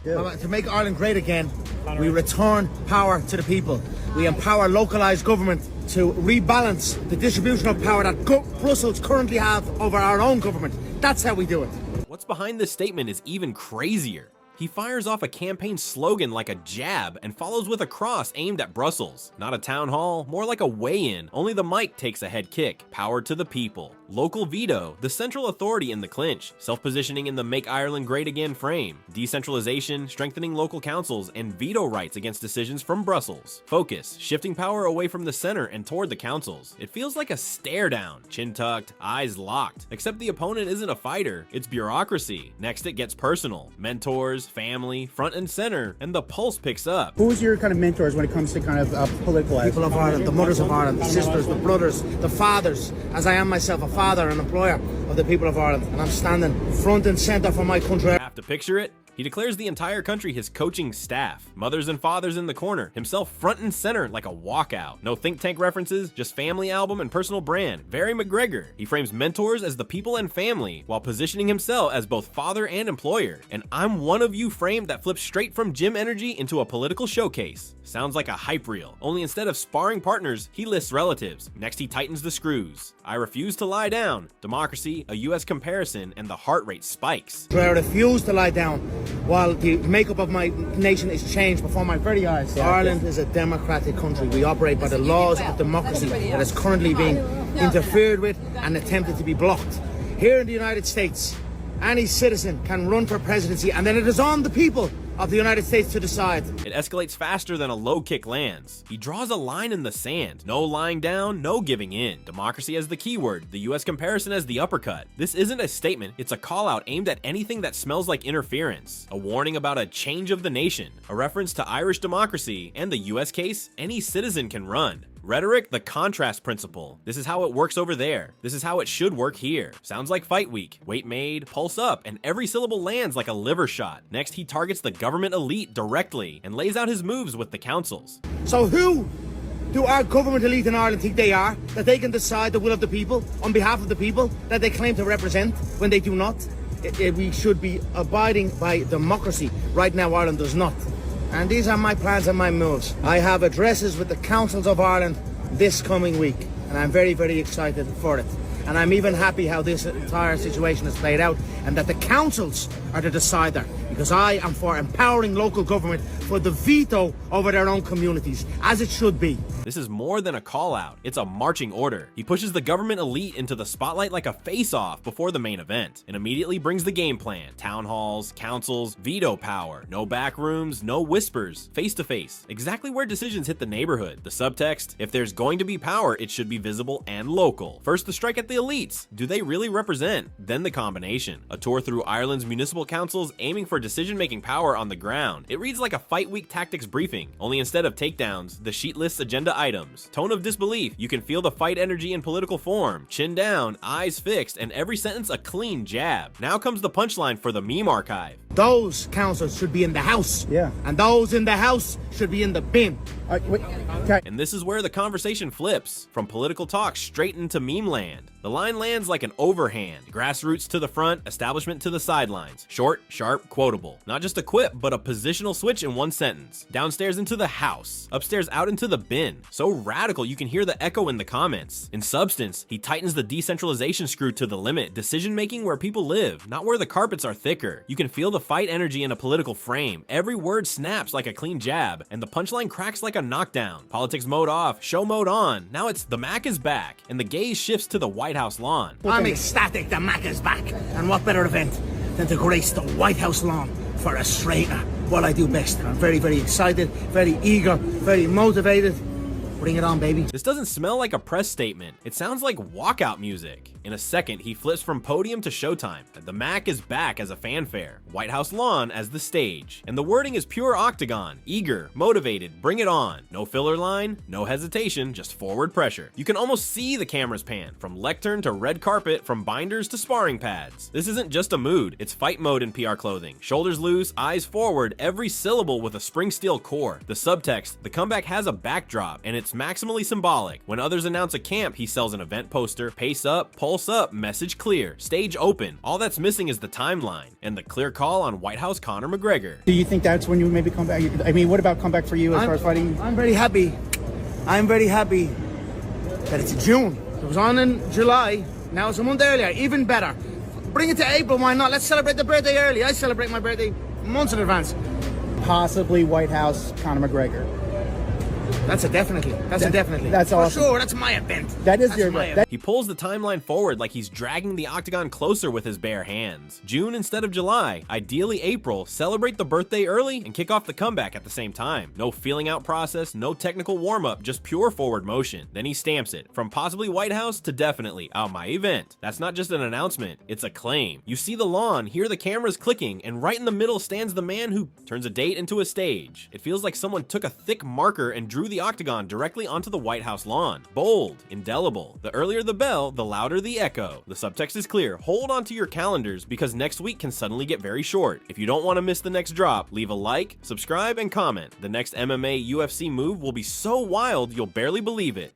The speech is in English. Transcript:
To make Ireland great again, we return power to the people. We empower localised government to rebalance the distribution of power that Brussels currently have over our own government. That's how we do it. What's behind this statement is even crazier. He fires off a campaign slogan like a jab and follows with a cross aimed at Brussels. Not a town hall, more like a weigh-in, only the mic takes a head kick. Power to the people. Local veto, the central authority in the clinch. Self-positioning in the Make Ireland Great Again frame. Decentralization, strengthening local councils, and veto rights against decisions from Brussels. Focus, shifting power away from the center and toward the councils. It feels like a stare down, chin tucked, eyes locked. Except the opponent isn't a fighter, it's bureaucracy. Next it gets personal. Mentors, family, front and center, and the pulse picks up. Who's your kind of mentors when it comes to kind of political People of Ireland, the mothers of Ireland, the sisters, the brothers, the fathers, as I am myself a father and employer of the people of Ireland, and I'm standing front and centre for my country. Have to picture it? He declares the entire country his coaching staff. Mothers and fathers in the corner, himself front and center like a walkout. No think tank references, just family album and personal brand. Very McGregor. He frames mentors as the people and family, while positioning himself as both father and employer. And I'm one of you framed that flips straight from gym energy into a political showcase. Sounds like a hype reel, only instead of sparring partners, he lists relatives. Next he tightens the screws. I refuse to lie down. Democracy, a US comparison, and the heart rate spikes. I refuse to lie down while the makeup of my nation is changed before my very eyes. Ireland is a democratic country. We operate by the laws of democracy that is currently being interfered with and attempted to be blocked. Here in the United States, any citizen can run for presidency, and then it is on the people of the United States to decide. It escalates faster than a low kick lands. He draws a line in the sand. No lying down, no giving in. Democracy as the keyword, the US comparison as the uppercut. This isn't a statement, it's a call out aimed at anything that smells like interference. A warning about a change of the nation. A reference to Irish democracy, and the US case, any citizen can run. Rhetoric, the contrast principle. This is how it works over there. This is how it should work here. Sounds like fight week. Weight made, pulse up, and every syllable lands like a liver shot. Next, he targets the government elite directly and lays out his moves with the councils. So who do our government elite in Ireland think they are, that they can decide the will of the people on behalf of the people that they claim to represent when they do not? We should be abiding by democracy. Right now, Ireland does not. And these are my plans and my moves. I have addresses with the councils of Ireland this coming week, and I'm very, very excited for it. And I'm even happy how this entire situation has played out, and that the councils are the decider, because I am for empowering local government for the veto over their own communities, as it should be. This is more than a call out, it's a marching order. He pushes the government elite into the spotlight like a face-off before the main event, and immediately brings the game plan. Town halls, councils, veto power, no back rooms, no whispers, face-to-face. Exactly where decisions hit the neighborhood. The subtext, if there's going to be power, it should be visible and local. First the strike at the elites. Do they really represent? Then the combination. A tour through Ireland's municipal councils aiming for decision-making power on the ground. It reads like a fight week tactics briefing, only instead of takedowns, the sheet lists agenda items. Tone of disbelief, you can feel the fight energy in political form. Chin down, eyes fixed, and every sentence a clean jab. Now comes the punchline for the meme archive. Those councils should be in the house. Yeah. And those in the house should be in the bin. Wait, okay. And this is where the conversation flips, from political talk straight into meme land. The line lands like an overhand, grassroots to the front, establishment to the sidelines. Short, sharp, quotable. Not just a quip, but a positional switch in one sentence. Downstairs into the house, upstairs out into the bin. So radical you can hear the echo in the comments. In substance, he tightens the decentralization screw to the limit, decision making where people live, not where the carpets are thicker. You can feel the fight energy in a political frame. Every word snaps like a clean jab, and the punchline cracks like a knockdown. Politics mode off, show mode on. Now it's the Mac is back, and the gaze shifts to the White House lawn. I'm ecstatic the Mac is back, and what better event than to grace the White House lawn for a straightener. What I do best. I'm very, very excited, very eager, very motivated. Bring it on, baby. This doesn't smell like a press statement. It sounds like walkout music. In a second, he flips from podium to showtime. The Mac is back as a fanfare. White House lawn as the stage. And the wording is pure Octagon. Eager, motivated, bring it on. No filler line, no hesitation, just forward pressure. You can almost see the cameras pan. From lectern to red carpet, from binders to sparring pads. This isn't just a mood, it's fight mode in PR clothing. Shoulders loose, eyes forward, every syllable with a spring steel core. The subtext, the comeback has a backdrop, and it's maximally symbolic. When others announce a camp, he sells an event poster, pace up, pulse Pulse up, message clear, stage open. All that's missing is the timeline and the clear call on White House Conor McGregor. Do you think that's when you maybe come back? I mean, what about comeback for you as far as fighting? I'm very happy. I'm very happy that it's June. It was on in July. Now it's a month earlier. Even better. Bring it to April. Why not? Let's celebrate the birthday early. I celebrate my birthday months in advance. Possibly White House Conor McGregor. That's a definitely. That's a definitely. That's awesome. For sure, that's my event. That is That's your my event. event. He pulls the timeline forward like he's dragging the Octagon closer with his bare hands. June instead of July, ideally April, celebrate the birthday early and kick off the comeback at the same time. No feeling out process, no technical warm-up, just pure forward motion. Then he stamps it, from possibly White House to definitely, my event. That's not just an announcement, it's a claim. You see the lawn, hear the cameras clicking, and right in the middle stands the man who turns a date into a stage. It feels like someone took a thick marker and drew the Octagon directly onto the White House lawn. Bold, indelible. The earlier the bell, the louder the echo. The subtext is clear. Hold on to your calendars because next week can suddenly get very short. If you don't want to miss the next drop, leave a like, subscribe, and comment. The next MMA UFC move will be so wild you'll barely believe it.